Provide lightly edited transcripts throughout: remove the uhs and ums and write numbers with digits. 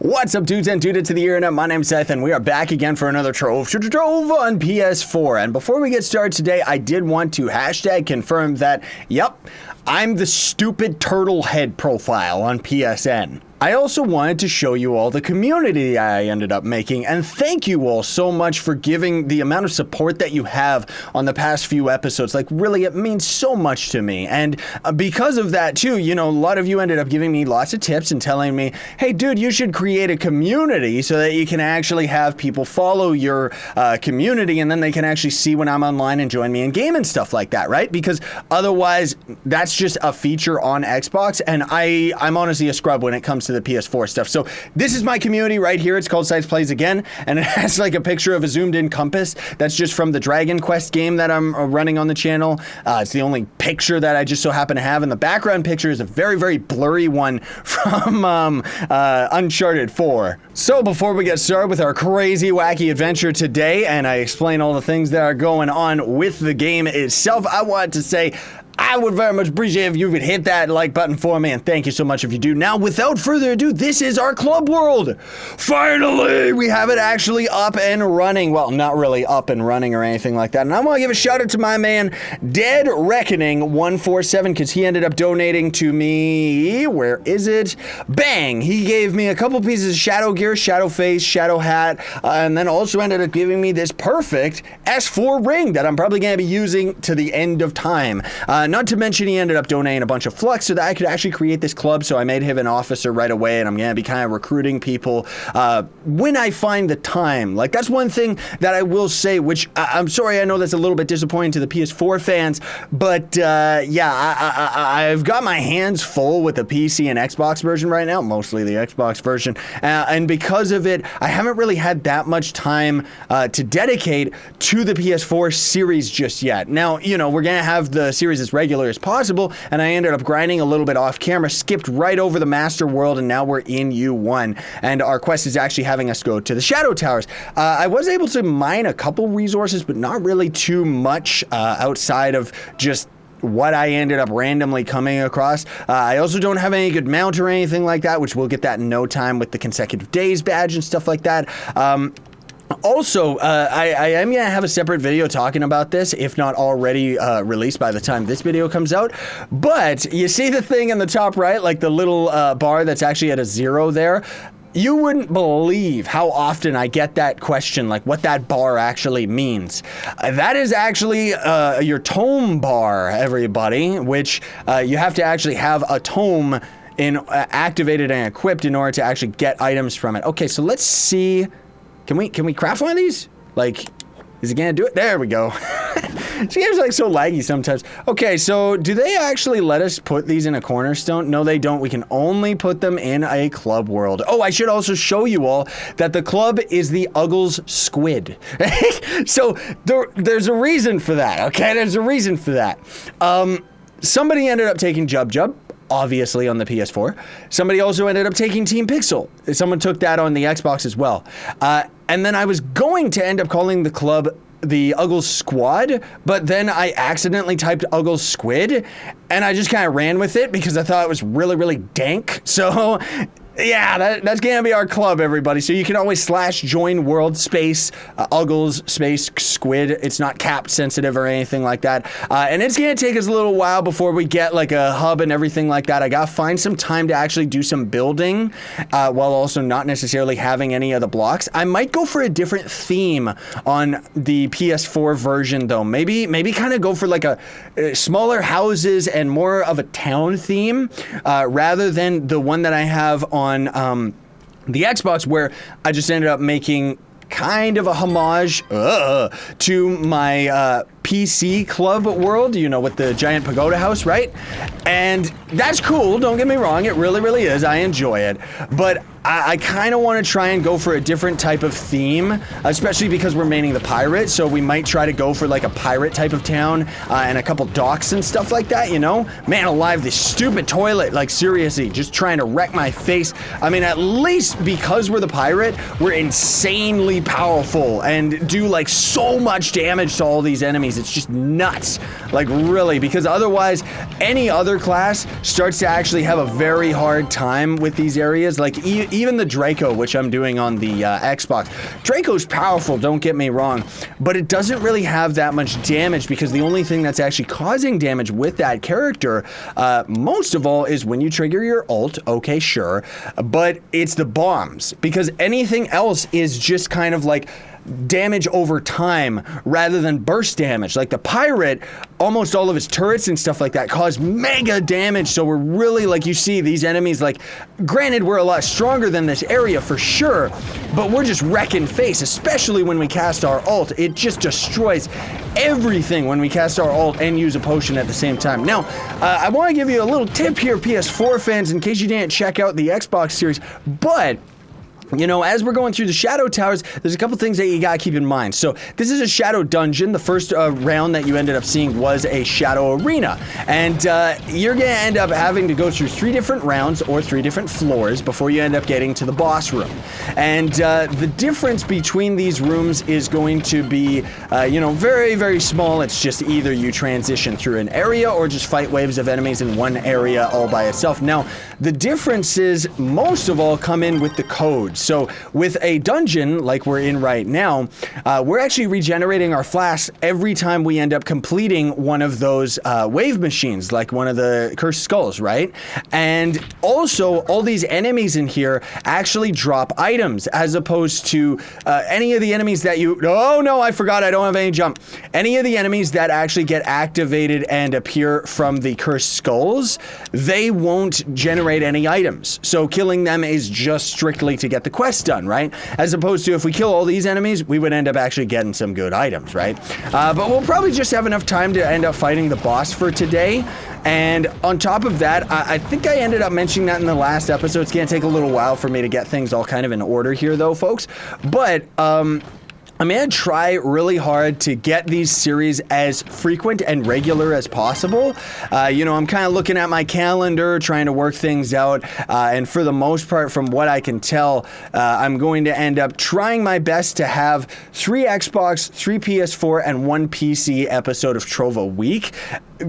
What's up, dudes and dudettes to the internet? My name's Scythe, and we are back again for another Trove on PS4. And before we get started today, I did want to hashtag confirm that, yep, I'm the stupid turtle head profile on PSN. I also wanted to show you all the community I ended up making, and thank you all so much for giving the amount of support that you have on the past few episodes. Like, really, it means so much to me. And because of that, too, you know, a lot of you ended up giving me lots of tips and telling me, hey, dude, you should create a community so that you can actually have people follow your community, and then they can actually see when I'm online and join me in game and stuff like that, right? Because otherwise, that's just a feature on Xbox, and I'm honestly a scrub when it comes to the PS4 stuff. So this is my community right here. It's called ScythePlaysYT, and it has like a picture of a zoomed in compass. That's just from the Dragon Quest game that I'm running on the channel. It's the only picture that I just so happen to have, and the background picture is a very, very blurry one from Uncharted 4. So before we get started with our crazy, wacky adventure today, and I explain all the things that are going on with the game itself, I wanted to say, I would very much appreciate if you would hit that like button for me, and thank you so much if you do. Now, without further ado, this is our Club World. Finally, we have it actually up and running. Well, not really up and running or anything like that. And I want to give a shout out to my man, Dead Reckoning 147, because he ended up donating to me. Where is it? Bang! He gave me a couple pieces of shadow gear, shadow face, shadow hat, and then also ended up giving me this perfect S4 ring that I'm probably going to be using to the end of time. Not to mention he ended up donating a bunch of flux so that I could actually create this club, so I made him an officer right away, and I'm going to be kind of recruiting people when I find the time. Like, that's one thing that I will say, which I'm sorry, I know that's a little bit disappointing to the PS4 fans, but yeah, I've got my hands full with the PC and Xbox version right now, mostly the Xbox version, and because of it, I haven't really had that much time to dedicate to the PS4 series just yet. Now, you know, we're going to have the series as regular as possible, and I ended up grinding a little bit off camera, skipped right over the master world, and now we're in U1, and our quest is actually having us go to the Shadow Towers. I was able to mine a couple resources, but not really too much outside of just what I ended up randomly coming across. I also don't have any good mount or anything like that, which we'll get that in no time with the consecutive days badge and stuff like that. Also, I am going to have a separate video talking about this, if not already released by the time this video comes out. But you see the thing in the top right, like the little bar that's actually at a 0 there? You wouldn't believe how often I get that question, like what that bar actually means. That is actually your tome bar, everybody, which you have to actually have a tome activated and equipped in order to actually get items from it. Okay, so let's see. Can we craft one of these? Like, is it gonna do it? There we go. This game's like so laggy sometimes. Okay, so do they actually let us put these in a cornerstone? No, they don't. We can only put them in a club world. Oh, I should also show you all that the club is the Uggles Squid. So there's a reason for that, okay? There's a reason for that. Somebody ended up taking Jub, obviously on the PS4. Somebody also ended up taking Team Pixel. Someone took that on the Xbox as well. And then I was going to end up calling the club the Uggles Squad, but then I accidentally typed Uggles Squid, and I just kind of ran with it because I thought it was really, really dank. So yeah, that's gonna be our club, everybody. So you can always /join world space Uggles space Squid. It's not cap sensitive or anything like that. And it's gonna take us a little while before we get like a hub and everything like that. I gotta find some time to actually do some building while also not necessarily having any of the blocks. I might go for a different theme on the PS4 version though. Maybe kind of go for like a smaller houses and more of a town theme rather than the one that I have on the Xbox, where I just ended up making kind of a homage to my PC Club World, you know, with the giant pagoda house, right? And that's cool, don't get me wrong, it really, really is. I enjoy it. But I kind of want to try and go for a different type of theme, especially because we're maining the pirate, so we might try to go for like a pirate type of town and a couple docks and stuff like that, you know? Man alive, this stupid toilet, like seriously, just trying to wreck my face. I mean, at least because we're the pirate, we're insanely powerful and do like so much damage to all these enemies. enemies. It's just nuts. Like, really, because otherwise, any other class starts to actually have a very hard time with these areas. Like, even the Draco, which I'm doing on the Xbox. Draco's powerful, don't get me wrong, but it doesn't really have that much damage because the only thing that's actually causing damage with that character, most of all, is when you trigger your ult. Okay, sure, but it's the bombs, because anything else is just kind of like damage over time rather than burst damage. Like the pirate, almost all of his turrets and stuff like that cause mega damage, so we're really, like, you see these enemies, like, granted we're a lot stronger than this area for sure, but we're just wrecking face, especially when we cast our ult. It just destroys everything when we cast our ult and use a potion at the same time. Now, I want to give you a little tip here, PS4 fans, in case you didn't check out the Xbox series, but you know, as we're going through the Shadow Towers, there's a couple things that you gotta keep in mind. So, this is a Shadow Dungeon. The first round that you ended up seeing was a Shadow Arena. And you're gonna end up having to go through 3 different rounds or 3 different floors before you end up getting to the boss room. And the difference between these rooms is going to be, you know, very, very small. It's just either you transition through an area or just fight waves of enemies in one area all by itself. Now, the differences, most of all, come in with the codes. So with a dungeon like we're in right now, we're actually regenerating our flasks every time we end up completing one of those wave machines, like one of the cursed skulls, right? And also, all these enemies in here actually drop items, as opposed to any of the enemies that you... Oh no, I forgot, I don't have any jump. Any of the enemies that actually get activated and appear from the cursed skulls, they won't generate any items. So killing them is just strictly to get the quest done, right? As opposed to if we kill all these enemies, we would end up actually getting some good items, right? But we'll probably just have enough time to end up fighting the boss for today. And on top of that, I think I ended up mentioning that in the last episode. It's gonna take a little while for me to get things all kind of in order here though, folks. But, I'm gonna try really hard to get these series as frequent and regular as possible. You know, I'm kind of looking at my calendar, trying to work things out, and for the most part, from what I can tell, I'm going to end up trying my best to have 3 Xbox, 3 PS4, and 1 PC episode of Trove a week.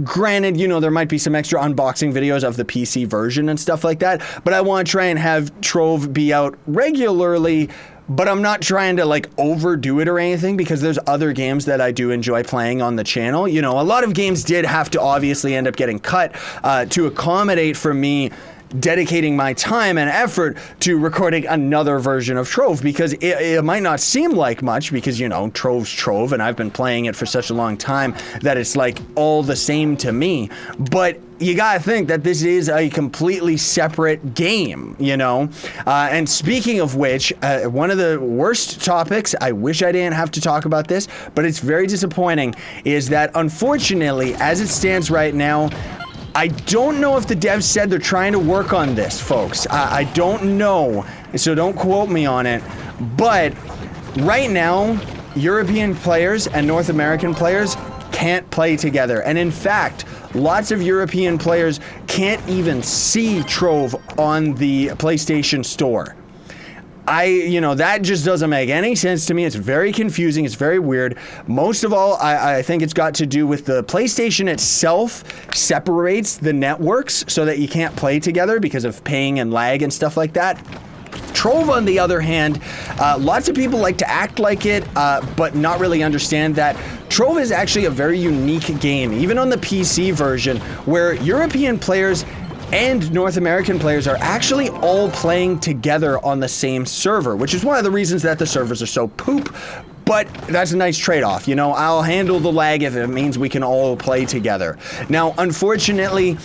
Granted, you know, there might be some extra unboxing videos of the PC version and stuff like that, but I want to try and have Trove be out regularly. But I'm not trying to, like, overdo it or anything, because there's other games that I do enjoy playing on the channel. You know, a lot of games did have to obviously end up getting cut to accommodate for me dedicating my time and effort to recording another version of Trove, because it might not seem like much, because, you know, Trove's Trove, and I've been playing it for such a long time that it's, like, all the same to me. But you gotta think that this is a completely separate game, you know? And speaking of which, one of the worst topics, I wish I didn't have to talk about this, but it's very disappointing, is that unfortunately, as it stands right now, I don't know if the devs said they're trying to work on this, folks. I don't know, so don't quote me on it. But right now, European players and North American players can't play together. And in fact, lots of European players can't even see Trove on the PlayStation Store. You know, that just doesn't make any sense to me. It's very confusing. It's very weird. Most of all, I think it's got to do with the PlayStation itself separates the networks so that you can't play together because of ping and lag and stuff like that. Trove, on the other hand, lots of people like to act like it, but not really understand that Trove is actually a very unique game, even on the PC version, where European players and North American players are actually all playing together on the same server, which is one of the reasons that the servers are so poop. But that's a nice trade-off, you know. I'll handle the lag if it means we can all play together. Now, unfortunately,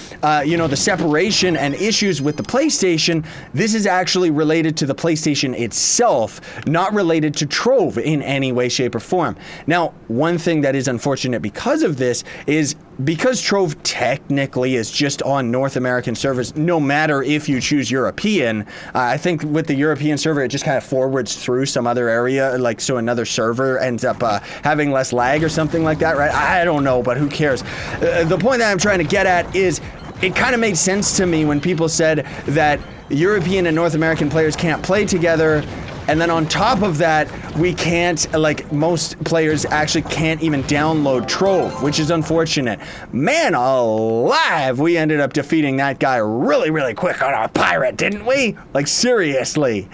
you know, the separation and issues with the PlayStation, this is actually related to the PlayStation itself, not related to Trove in any way, shape, or form. Now, one thing that is unfortunate because of this is because Trove technically is just on North American servers, no matter if you choose European, I think with the European server, it just kind of forwards through some other area, like so another server ends up having less lag or something like that, right? I don't know, but who cares? The point that I'm trying to get at is it kind of made sense to me when people said that European and North American players can't play together. And then on top of that, we can't, like, most players actually can't even download Trove, which is unfortunate. Man alive, we ended up defeating that guy really, really quick on our pirate, didn't we? Like, seriously.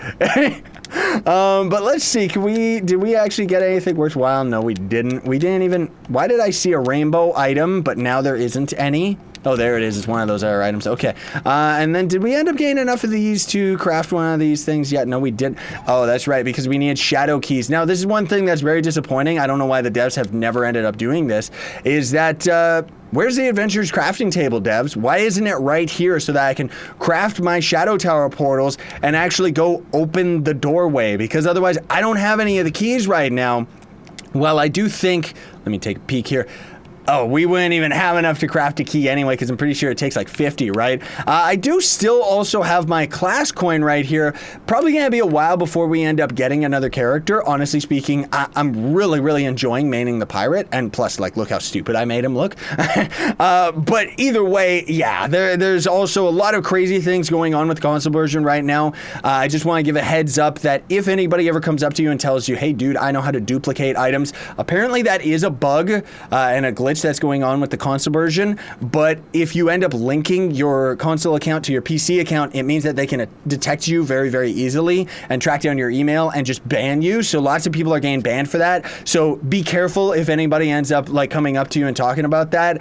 But let's see, did we actually get anything worthwhile? No, we didn't. We didn't even, why did I see a rainbow item, but now there isn't any? Oh, there it is. It's one of those other items. Okay. And then did we end up getting enough of these to craft one of these things yet? No, we didn't. Oh, that's right, because we needed shadow keys. Now, this is one thing that's very disappointing. I don't know why the devs have never ended up doing this, is that, where's the Adventures crafting table, devs? Why isn't it right here so that I can craft my Shadow Tower portals and actually go open the doorway? Because otherwise, I don't have any of the keys right now. Well, I do think, let me take a peek here. Oh, we wouldn't even have enough to craft a key anyway, because I'm pretty sure it takes like 50, right? I do still also have my class coin right here. Probably gonna be a while before we end up getting another character. Honestly speaking, I'm really, really enjoying maining the pirate, and plus, like, look how stupid I made him look. But either way, yeah, there's also a lot of crazy things going on with the console version right now. I just want to give a heads up that if anybody ever comes up to you and tells you, hey, dude, I know how to duplicate items, apparently that is a bug and a glitch that's going on with the console version, but if you end up linking your console account to your PC account, it means that they can detect you very, very easily and track down your email and just ban you. So lots of people are getting banned for that. So be careful if anybody ends up like coming up to you and talking about that.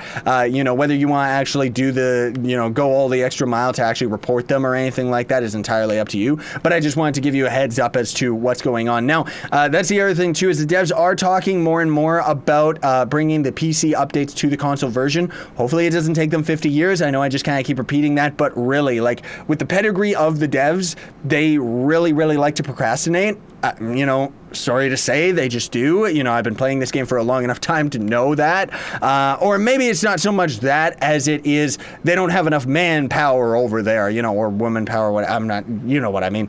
You know, whether you want to actually do the, you know, go all the extra mile to actually report them or anything like that is entirely up to you. But I just wanted to give you a heads up as to what's going on. Now, that's the other thing too, is the devs are talking more and more about bringing the PC updates to the console version. Hopefully it doesn't take them 50 years. I know I just kind of keep repeating that, but really, like, with the pedigree of the devs, they really, really like to procrastinate. You know, sorry to say, they just do. You know, I've been playing this game for a long enough time to know that. Or maybe it's not so much that as it is they don't have enough manpower over there, you know, or woman power, what, I'm not, you know what I mean.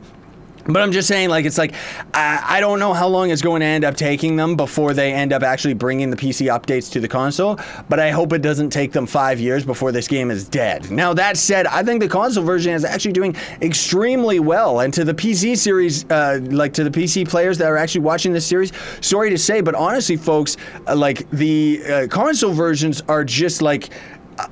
But I'm just saying, like, it's like, I don't know how long it's going to end up taking them before they end up actually bringing the PC updates to the console, but I hope it doesn't take them 5 years before this game is dead. Now, that said, I think the console version is actually doing extremely well, and to the PC series, like, to the PC players that are actually watching this series, sorry to say, but honestly, folks, like, the console versions are just, like,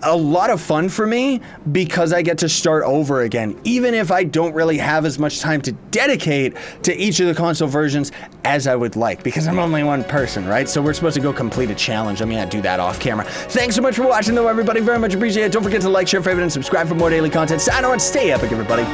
a lot of fun for me because I get to start over again, even if I don't really have as much time to dedicate to each of the console versions as I would like, because I'm only one person, right? So we're supposed to go complete a challenge. I mean, I do that off camera. Thanks so much for watching, though, everybody. Very much appreciate it. Don't forget to like, share, favorite, and subscribe for more daily content. Sign on, stay epic, everybody.